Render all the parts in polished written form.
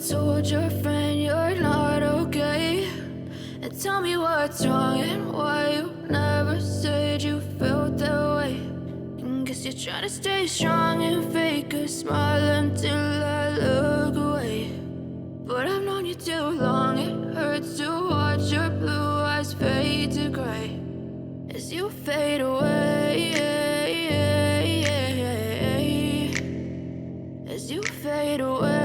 told your friend you're not okay? And tell me what's wrong and why you never said you felt that way. And guess you're trying to stay strong and fake a smile until I look away. But I've known you too long, it hurts to watch your blue eyes fade to gray as you fade away, as you fade away.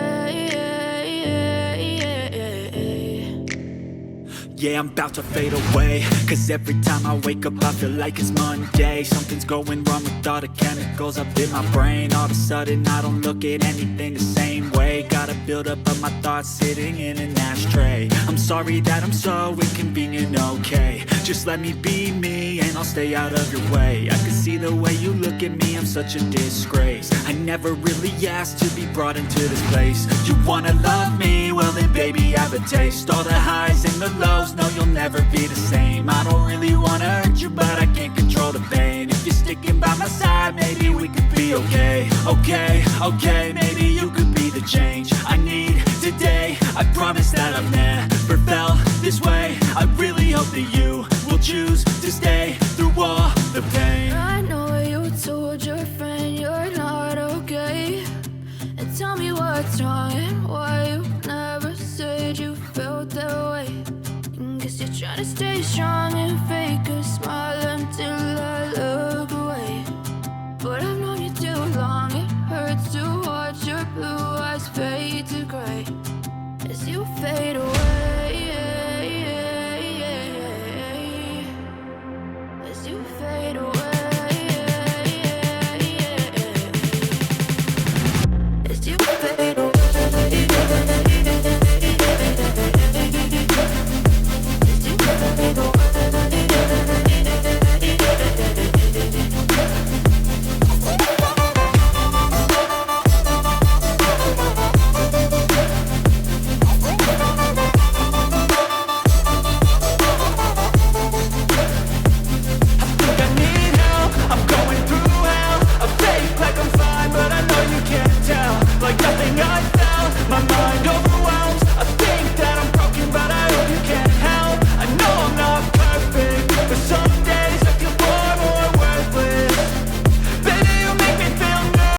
Yeah, I'm about to fade away, cause every time I wake up I feel like it's Monday. Something's going wrong with all the chemicals up in my brain. All of a sudden I don't look at anything the same way. Got a buildup of my thoughts sitting in an ashtray. I'm sorry that I'm so inconvenient, okay? Just let me be me and I'll stay out of your way. I can see the way you look at me, I'm such a disgrace. I never really asked to be brought into this place. You wanna love me? Well then baby have a taste. All the highs and the lows, no you'll never be the same. I don't really wanna hurt you but I can't control the pain. If you're sticking by my side maybe we could be okay. Okay, maybe you could be the change I need today. I promise that I've never felt this way. I really hope that you will choose to stay through all the pain. I know you told your friend you're not okay. And tell me what's wrong and why you never said you felt that way. And guess you're trying to stay strong and fake a smile until I look away. But I've known you too long, it hurts to watch your blue eyes fade to gray as you fade away.